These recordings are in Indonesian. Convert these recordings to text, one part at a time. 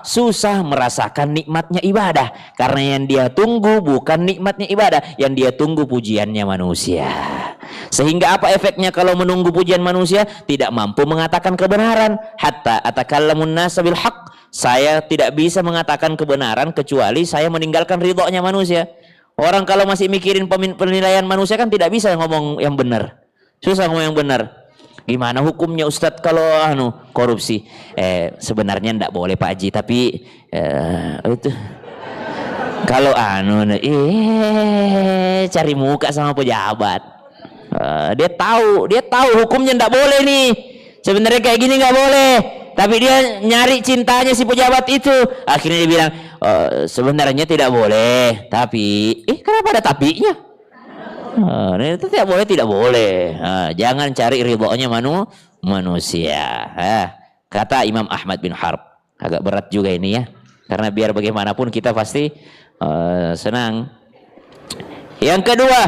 susah merasakan nikmatnya ibadah, karena yang dia tunggu bukan nikmatnya ibadah, yang dia tunggu pujiannya manusia. Sehingga apa efeknya kalau menunggu pujian manusia? Tidak mampu mengatakan kebenaran. Hatta atakallamun nasa bil haqq, saya tidak bisa mengatakan kebenaran kecuali saya meninggalkan ridhonya manusia. Orang kalau masih mikirin penilaian manusia kan tidak bisa ngomong yang benar, susah ngomong yang benar. Gimana hukumnya Ustadz kalau korupsi? Sebenarnya ndak boleh Pak Haji, tapi itu kalau cari muka sama pejabat. Dia tahu hukumnya ndak boleh nih. Sebenarnya kayak gini nggak boleh, tapi dia nyari cintanya si pejabat itu. Akhirnya dia bilang sebenarnya tidak boleh, tapi kenapa ada tapinya? Itu tidak boleh. Jangan cari ridhonya manusia. Kata Imam Ahmad bin Harb. Agak berat juga ini ya, karena biar bagaimanapun kita pasti senang. Yang kedua,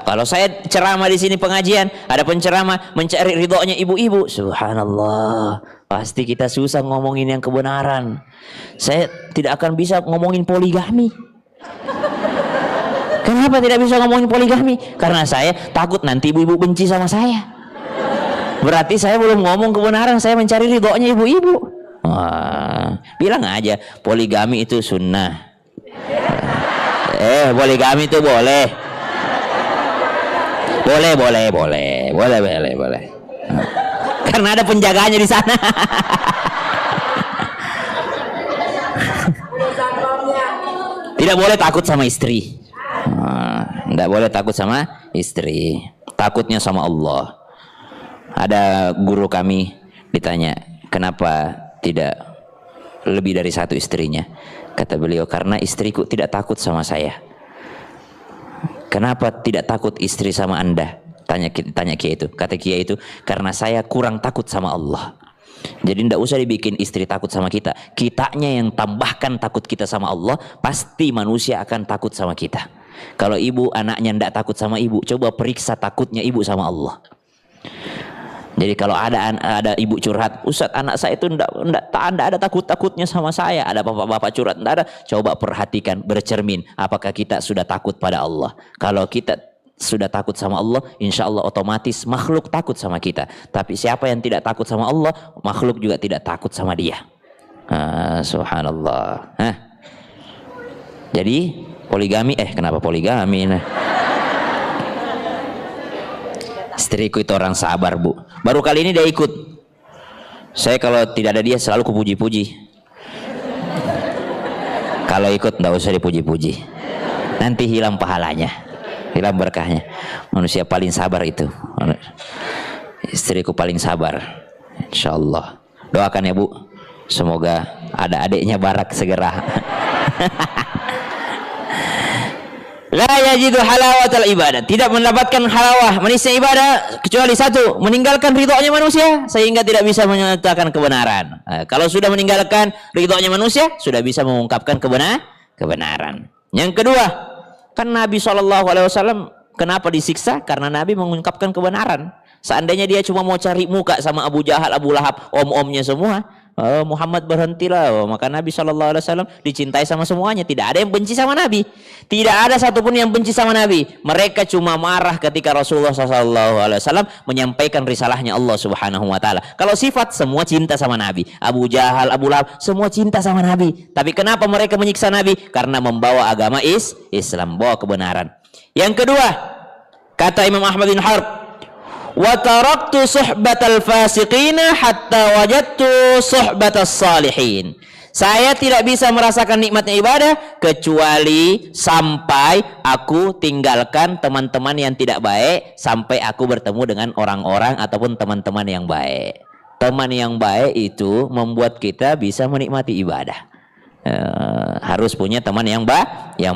kalau saya ceramah di sini pengajian, ada penceramah mencari ridhonya ibu-ibu, subhanallah, pasti kita susah ngomongin yang kebenaran. Saya tidak akan bisa ngomongin poligami. Kenapa tidak bisa ngomongin poligami? Karena saya takut nanti ibu-ibu benci sama saya. Berarti saya belum ngomong kebenaran, saya mencari ridhonya ibu-ibu. Bilang aja poligami itu sunnah. Poligami itu boleh. Boleh. Karena ada penjaganya di sana. Tidak boleh takut sama istri. Tidak boleh takut sama istri. Takutnya sama Allah. Ada guru kami ditanya, kenapa tidak lebih dari satu istrinya? Kata beliau, karena istriku tidak takut sama saya. Kenapa tidak takut istri sama Anda? Tanya Kiai itu. Kata Kiai itu, karena saya kurang takut sama Allah. Jadi tidak usah dibikin istri takut sama kita. Kitanya yang tambahkan takut kita sama Allah, pasti manusia akan takut sama kita. Kalau ibu anaknya tidak takut sama ibu, coba periksa takutnya ibu sama Allah. Jadi kalau ada ibu curhat, Ustadz anak saya itu tidak ada takut-takutnya sama saya. Ada bapak-bapak curhat, tidak ada. Coba perhatikan, bercermin, apakah kita sudah takut pada Allah. Kalau kita sudah takut sama Allah, insya Allah otomatis makhluk takut sama kita. Tapi siapa yang tidak takut sama Allah, makhluk juga tidak takut sama dia. Subhanallah. Jadi poligami, kenapa poligami? Istriku itu orang sabar, Bu. Baru kali ini dia ikut. Saya kalau tidak ada dia selalu kupuji-puji. Kalau ikut enggak usah dipuji-puji. Nanti hilang pahalanya, hilang berkahnya. Manusia paling sabar itu. Istriku paling sabar. Insyaallah. Doakan ya, Bu. Semoga ada adiknya Barak segera. La yajidu halawatal ibadah, tidak mendapatkan halawah manisnya ibadah kecuali satu, meninggalkan ridhonya manusia sehingga tidak bisa menyatakan kebenaran. Kalau sudah meninggalkan ridhonya manusia, sudah bisa mengungkapkan kebenaran. Yang kedua, kan Nabi SAW kenapa disiksa? Karena Nabi mengungkapkan kebenaran. Seandainya dia cuma mau cari muka sama Abu Jahal, Abu Lahab, om-omnya semua, Muhammad berhentilah. Maka Nabi SAW dicintai sama semuanya. Tidak ada yang benci sama Nabi. Tidak ada satupun yang benci sama Nabi. Mereka cuma marah ketika Rasulullah SAW menyampaikan risalahnya Allah Subhanahu Wa Taala. Kalau sifat, semua cinta sama Nabi. Abu Jahal, Abu Lahab, semua cinta sama Nabi. Tapi kenapa mereka menyiksa Nabi? Karena membawa agama Islam, bawa kebenaran. Yang kedua, kata Imam Ahmad bin Harb, wa taraktu suhbatal fasiqina hatta wajadtu suhbatas salihin. Saya tidak bisa merasakan nikmatnya ibadah kecuali sampai aku tinggalkan teman-teman yang tidak baik, sampai aku bertemu dengan orang-orang ataupun teman-teman yang baik. Teman yang baik itu membuat kita bisa menikmati ibadah. Harus punya teman yang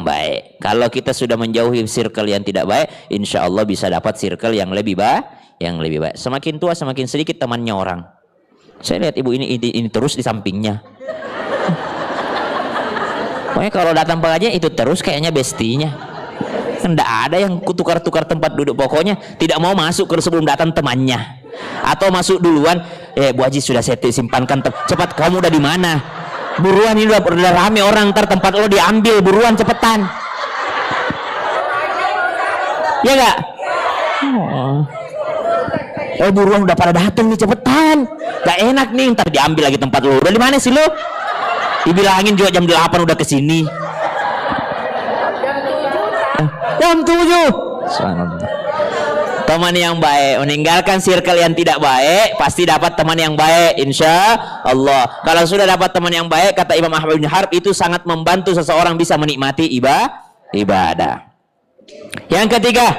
baik. Kalau kita sudah menjauhi circle yang tidak baik, insya Allah bisa dapat circle yang lebih baik. Semakin tua semakin sedikit temannya orang. Saya lihat ibu ini terus di sampingnya. Pokoknya kalau datang pengajian itu terus kayaknya bestinya. Tidak ada yang tukar-tukar tempat duduk. Pokoknya tidak mau masuk ke sebelum datang temannya. Atau masuk duluan, Bu Haji sudah saya simpankan. Cepat, kamu udah di mana? Buruan, ini udah rame orang, ntar tempat lo diambil, buruan cepetan. Ya enggak? Oh buruan udah pada datang nih, cepetan. Gak enak nih, ntar diambil lagi tempat lo. Udah di mana sih lo? Dibilangin juga jam 8 udah kesini. Jam 7. Teman yang baik, meninggalkan circle yang tidak baik, pasti dapat teman yang baik, insya Allah. Kalau sudah dapat teman yang baik, kata Imam Ahmad bin Harb, itu sangat membantu seseorang bisa menikmati ibadah. Yang ketiga,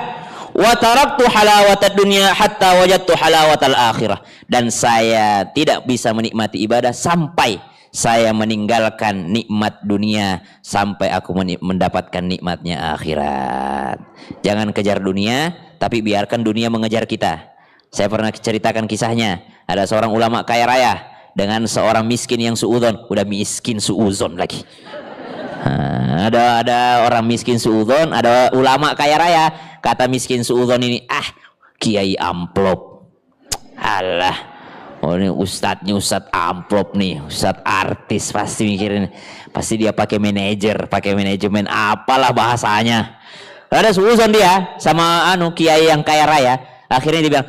wa taraktu halawatad dunya hatta wajadtu halawatal akhirah. Dan saya tidak bisa menikmati ibadah sampai saya meninggalkan nikmat dunia, sampai aku mendapatkan nikmatnya akhirat. Jangan kejar dunia, tapi biarkan dunia mengejar kita. Saya pernah ceritakan kisahnya. Ada seorang ulama kaya raya dengan seorang miskin yang suudzon. Udah miskin suudzon lagi. Ada orang miskin suudzon, ada ulama kaya raya. Kata miskin suudzon ini, kiai amplop. Alah. Oh ini ustadznya ustadz amplop nih, ustadz artis, pasti mikirin, pasti dia pakai manajer, pakai manajemen, apalah bahasanya. Ada suuzon dia sama kiai yang kaya raya. Akhirnya dia bilang,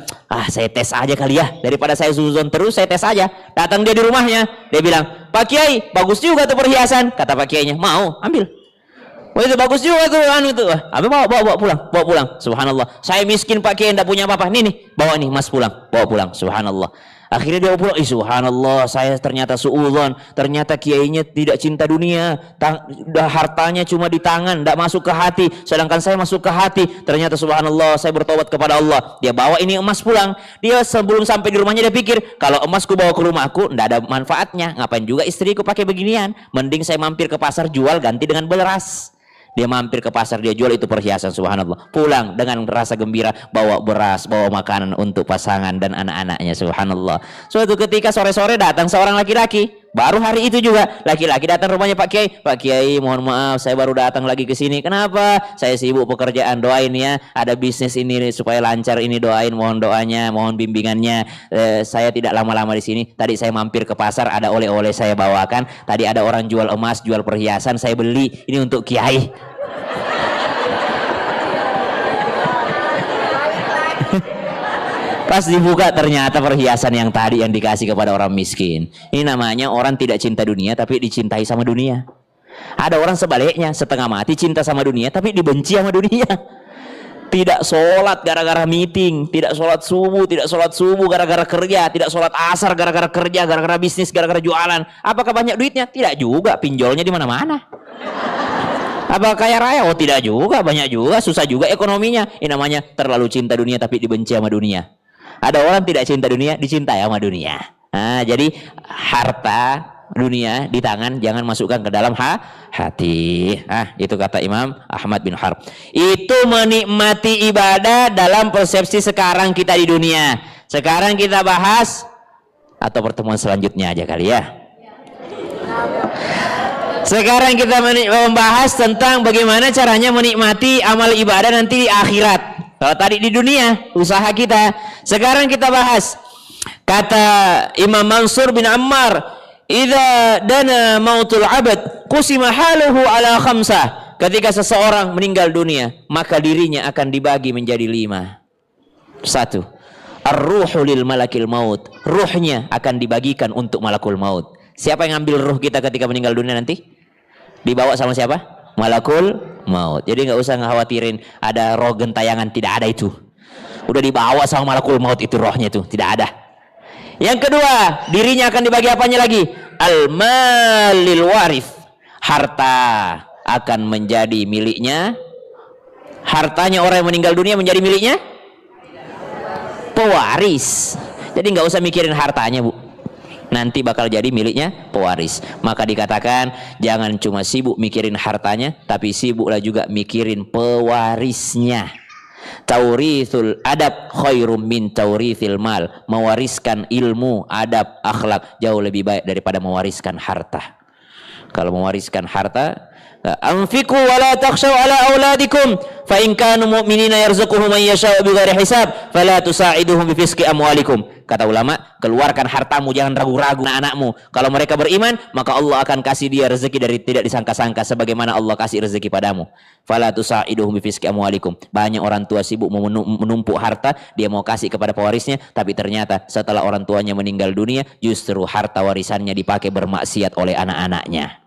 saya tes aja kali ya, daripada saya suuzon terus, saya tes aja. Datang dia di rumahnya, dia bilang, Pak Kiai, bagus juga tuh perhiasan. Kata Pak Kiainya, mau, ambil. Oh itu bagus juga tuh tuh. Bawa pulang. Subhanallah. Saya miskin Pak Kiai, enggak punya apa-apa. Nih, bawa nih Mas pulang. Bawa pulang. Subhanallah. Akhirnya dia pulang, subhanallah, saya ternyata suudzon, ternyata kiainya tidak cinta dunia, hartanya cuma di tangan, tidak masuk ke hati, sedangkan saya masuk ke hati. Ternyata subhanallah, saya bertobat kepada Allah. Dia bawa ini emas pulang. Dia sebelum sampai di rumahnya dia pikir, kalau emasku bawa ke rumahku tidak ada manfaatnya, ngapain juga istriku pakai beginian, mending saya mampir ke pasar jual ganti dengan beras. Dia mampir ke pasar, dia jual itu perhiasan, subhanallah. Pulang dengan rasa gembira, bawa beras, bawa makanan untuk pasangan dan anak-anaknya, subhanallah. Suatu ketika sore-sore datang seorang laki-laki, baru hari itu juga laki-laki datang rumahnya Pak Kiai. Pak Kiai, mohon maaf, saya baru datang lagi ke sini. Kenapa? Saya sibuk pekerjaan, doain ya. Ada bisnis ini supaya lancar ini, doain, mohon doanya, mohon bimbingannya. Saya tidak lama-lama di sini. Tadi saya mampir ke pasar, ada oleh-oleh saya bawakan. Tadi ada orang jual emas, jual perhiasan, saya beli. Ini untuk Kiai. Pas dibuka ternyata perhiasan yang tadi yang dikasih kepada orang miskin. Ini namanya orang tidak cinta dunia tapi dicintai sama dunia. Ada orang sebaliknya, setengah mati cinta sama dunia tapi dibenci sama dunia. Tidak sholat gara-gara meeting, tidak sholat subuh gara-gara kerja, tidak sholat asar gara-gara kerja, gara-gara bisnis, gara-gara jualan. Apakah banyak duitnya? Tidak juga, pinjolnya di mana-mana. Apa kaya raya? Oh tidak juga, banyak juga, susah juga ekonominya. Ini namanya terlalu cinta dunia tapi dibenci sama dunia. Ada orang tidak cinta dunia, dicintai sama dunia. Nah, jadi harta dunia di tangan, jangan masukkan ke dalam hati. Itu kata Imam Ahmad bin Harb. Itu menikmati ibadah dalam persepsi sekarang kita di dunia. Sekarang kita bahas, atau pertemuan selanjutnya aja kali ya. Sekarang kita membahas tentang bagaimana caranya menikmati amal ibadah nanti di akhirat. Kalau tadi di dunia, usaha kita. Sekarang kita bahas. Kata Imam Mansur bin Ammar, "Idza dana mautul abad, qusima haluhu ala khamsah." Ketika seseorang meninggal dunia, maka dirinya akan dibagi menjadi 5. 1. Ar-ruhu lil malakil maut. Ruhnya akan dibagikan untuk malakul maut. Siapa yang ngambil ruh kita ketika meninggal dunia nanti? Dibawa sama siapa? Malakul maut. Jadi nggak usah khawatirin ada roh gentayangan, tidak ada itu. Udah dibawa sama malakul maut itu rohnya itu, tidak ada. Yang kedua, dirinya akan dibagi apanya lagi? Al-malil warith. Harta akan menjadi miliknya. Hartanya orang yang meninggal dunia menjadi miliknya pewaris. Jadi nggak usah mikirin hartanya, Bu. Nanti bakal jadi miliknya pewaris. Maka dikatakan jangan cuma sibuk mikirin hartanya, tapi sibuklah juga mikirin pewarisnya. Taurithul adab khairum min taurithil mal. Mewariskan ilmu, adab, akhlak jauh lebih baik daripada mewariskan harta. Kalau mewariskan harta, Anfiqu wa la takhshaw ala auladikum fa in kanu mu'minina yarzuquhum man yasha'u bighairi hisab fala tusa'iduhum bi fisqi amwalikum. Kata ulama, keluarkan hartamu, jangan ragu-ragu anak-anakmu. Kalau mereka beriman, maka Allah akan kasih dia rezeki dari tidak disangka-sangka sebagaimana Allah kasih rezeki padamu. Fala tusa'iduhum bi fisqi amwalikum. Banyak orang tua sibuk menumpuk harta, dia mau kasih kepada pewarisnya, tapi ternyata setelah orang tuanya meninggal dunia, justru harta warisannya dipakai bermaksiat oleh anak-anaknya.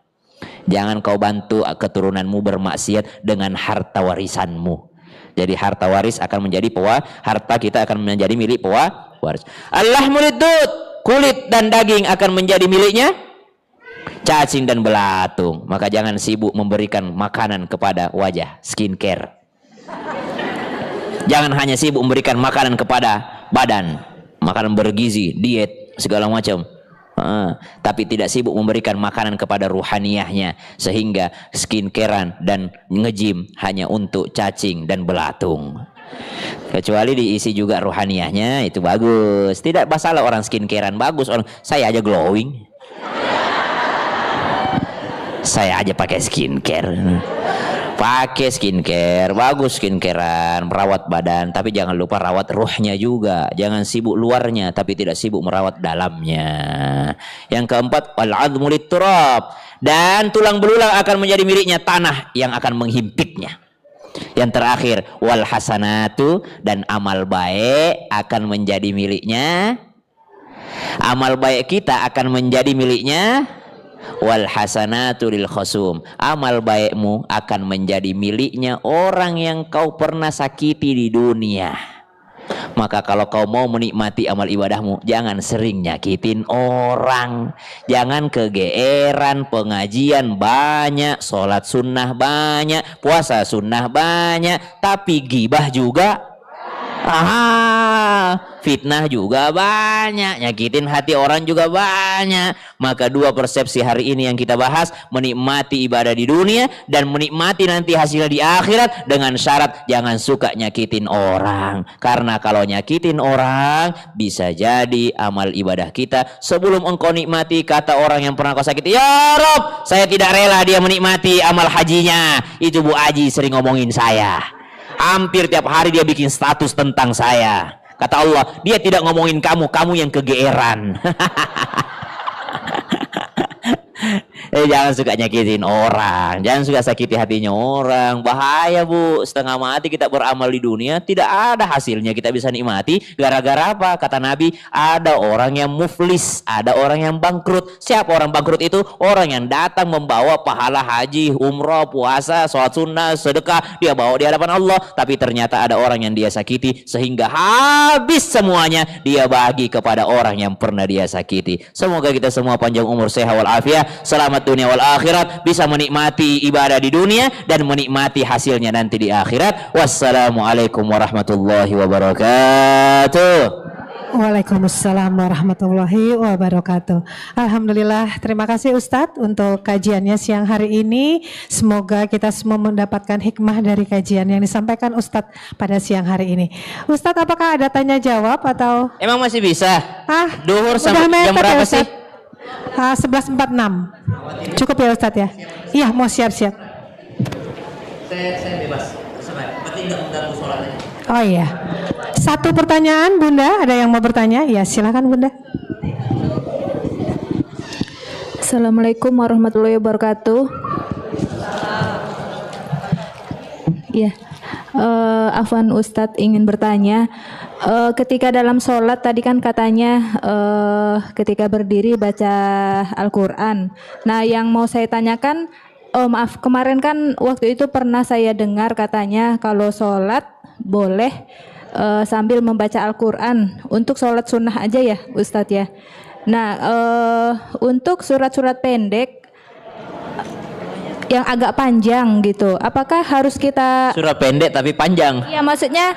Jangan kau bantu keturunanmu bermaksiat dengan harta warisanmu. Jadi harta waris akan menjadi harta kita akan menjadi milik waris. Allahmul lidud, kulit dan daging akan menjadi miliknya cacing dan belatung. Maka jangan sibuk memberikan makanan kepada wajah, skincare. Jangan hanya sibuk memberikan makanan kepada badan, makanan bergizi, diet, segala macam. Tapi tidak sibuk memberikan makanan kepada ruhaniyahnya, sehingga skincarean dan ngejim hanya untuk cacing dan belatung. Kecuali diisi juga ruhaniyahnya, itu bagus. Tidak masalah orang skincarean, bagus. Orang saya aja glowing, saya aja pakai skincare. Pakai skincare, bagus skincarean, merawat badan, tapi jangan lupa rawat ruhnya juga. Jangan sibuk luarnya, tapi tidak sibuk merawat dalamnya. Yang keempat, al-'adhmu lit-turab, dan tulang belulang akan menjadi miliknya tanah yang akan menghimpitnya. Yang terakhir, wal hasanatu, dan amal baik akan menjadi miliknya. Amal baik kita akan menjadi miliknya. Wal hasanatu lil khusum, amal baikmu akan menjadi miliknya orang yang kau pernah sakiti di dunia. Maka kalau kau mau menikmati amal ibadahmu, jangan sering nyakitin orang, jangan kegeeran. Pengajian banyak, sholat sunnah banyak, puasa sunnah banyak, tapi gibah juga, fitnah juga banyak, nyakitin hati orang juga banyak. Maka dua persepsi hari ini yang kita bahas, menikmati ibadah di dunia dan menikmati nanti hasilnya di akhirat, dengan syarat jangan suka nyakitin orang. Karena kalau nyakitin orang, bisa jadi amal ibadah kita sebelum engkau nikmati, kata orang yang pernah kau sakiti, ya Rob, saya tidak rela dia menikmati amal hajinya. Itu Bu Aji sering ngomongin saya, hampir tiap hari dia bikin status tentang saya. Kata Allah, dia tidak ngomongin kamu, kamu yang kegeeran. Jangan suka nyakitin orang, jangan suka sakiti hatinya orang. Bahaya Bu, setengah mati kita beramal di dunia, tidak ada hasilnya kita bisa nikmati. Gara-gara apa? Kata Nabi, ada orang yang muflis, ada orang yang bangkrut. Siapa orang bangkrut itu? Orang yang datang membawa pahala haji, umrah, puasa, sholat sunnah, sedekah, dia bawa di hadapan Allah, tapi ternyata ada orang yang dia sakiti, sehingga habis semuanya dia bagi kepada orang yang pernah dia sakiti. Semoga kita semua panjang umur, sehat walafiat, selamat dunia wal akhirat, bisa menikmati ibadah di dunia dan menikmati hasilnya nanti di akhirat. Wassalamualaikum warahmatullahi wabarakatuh. Waalaikumsalam warahmatullahi wabarakatuh. Alhamdulillah, terima kasih Ustadz untuk kajiannya siang hari ini. Semoga kita semua mendapatkan hikmah dari kajian yang disampaikan Ustadz pada siang hari ini. Ustadz, apakah ada tanya jawab atau? Emang masih bisa? Duhur sampai jam berapa sih? 11.46. Cukup ya Ustadz ya? Iya, mau siap-siap. Saya bebas. Berarti enggak mengganggu sholatnya. Oh iya. Satu pertanyaan Bunda, ada yang mau bertanya? Ya, silakan Bunda. Assalamualaikum warahmatullahi wabarakatuh. Ya, Afwan Ustadz ingin bertanya, ketika dalam sholat tadi kan katanya ketika berdiri baca Al-Quran. Nah, yang mau saya tanyakan, maaf, kemarin kan waktu itu pernah saya dengar katanya kalau sholat boleh sambil membaca Al-Quran untuk sholat sunnah aja ya Ustadz ya. Nah, untuk surat-surat pendek yang agak panjang gitu, apakah harus kita surat pendek tapi panjang? Iya, maksudnya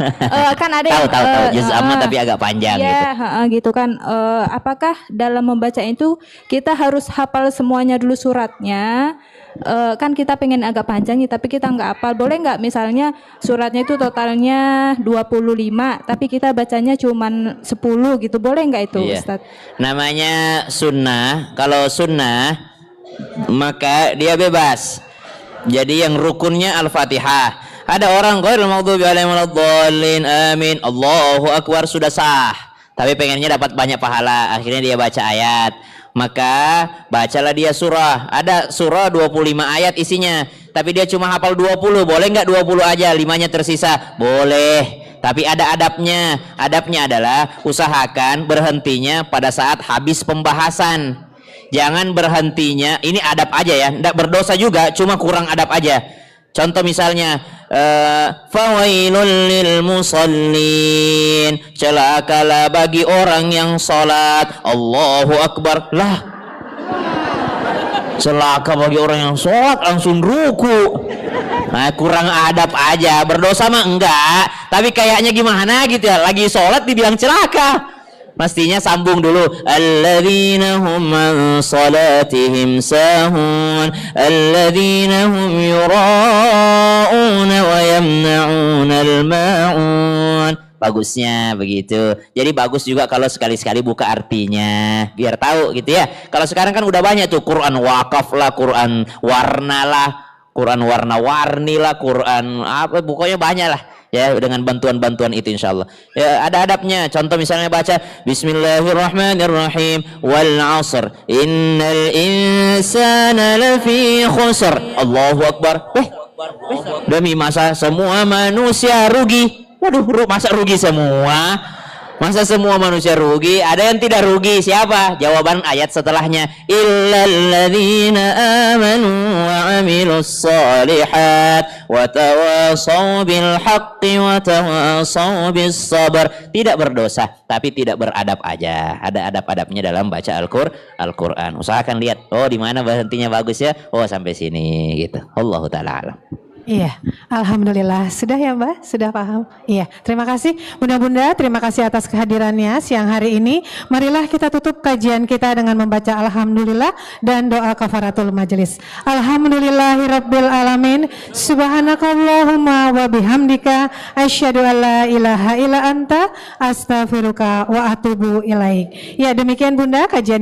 kan ada yang tahu juz amma tapi agak panjang ya, gitu. Gitu kan. Apakah dalam membaca itu kita harus hafal semuanya dulu suratnya? Kan kita pengen agak panjang nih, tapi kita nggak hafal. Boleh nggak misalnya suratnya itu totalnya 25, tapi kita bacanya cuman 10 gitu, boleh nggak itu? Iya. Ustadz? Namanya sunnah. Kalau sunnah maka dia bebas. Jadi yang rukunnya Al-Fatihah. Ada orang ghairil maghdubi alaihim waladdallin, amin, Allahu akbar, sudah sah. Tapi pengennya dapat banyak pahala, akhirnya dia baca ayat. Maka bacalah dia surah. Ada surah 25 ayat isinya, tapi dia cuma hafal 20. Boleh nggak 20 aja, 5-nya tersisa? Boleh. Tapi ada adabnya. Adabnya adalah usahakan berhentinya pada saat habis pembahasan. Jangan berhentinya, ini adab aja ya, tidak berdosa juga, cuma kurang adab aja. Contoh misalnya, fawailul lil musallin, celakalah bagi orang yang salat. Allahu akbar. Lah, celaka bagi orang yang salat, langsung ruku. Nah, kurang adab aja. Berdosa mah enggak, tapi kayaknya gimana gitu ya, lagi sholat dibilang celaka. Pastinya sambung dulu. Alladzina hum an salatihim sahun, alladzina hum yura'una wa yamna'una al-ma'un. Bagusnya begitu. Jadi bagus juga kalau sekali-sekali buka artinya, biar tahu gitu ya. Kalau sekarang kan udah banyak tuh, Quran wakaf lah, Quran warna lah, Quran warna-warni lah, Quran apa, pokoknya banyak lah ya, dengan bantuan-bantuan itu insyaallah. Ya, ada adabnya. Contoh misalnya baca Bismillahirrahmanirrahim, wal 'asr innal insana lafi khusr. Allahu akbar. Demi masa semua manusia rugi. Waduh, masa rugi semua? Masa semua manusia rugi? Ada yang tidak rugi, siapa? Jawaban ayat setelahnya, illalladzina amanu wa amilus solihat wa tawasaw bil haqqi wa tawasaw bis sabr. Tidak berdosa, tapi tidak beradab aja. Ada adab-adabnya dalam baca Al-Qur'an. Usahakan lihat, oh di mana berhentinya bagus ya? Oh sampai sini gitu. Allahu taala alam. Iya, alhamdulillah. Sudah ya Mbak? Sudah paham? Iya, terima kasih Bunda-bunda, terima kasih atas kehadirannya siang hari ini. Marilah kita tutup kajian kita dengan membaca Alhamdulillah dan doa kafaratul majelis. Alhamdulillahirabbil alamin. Subhanakallahumma wa bihamdika asyhadu an la ilaha illa anta astaghfiruka wa atubu ilaik. Ya, demikian Bunda kajian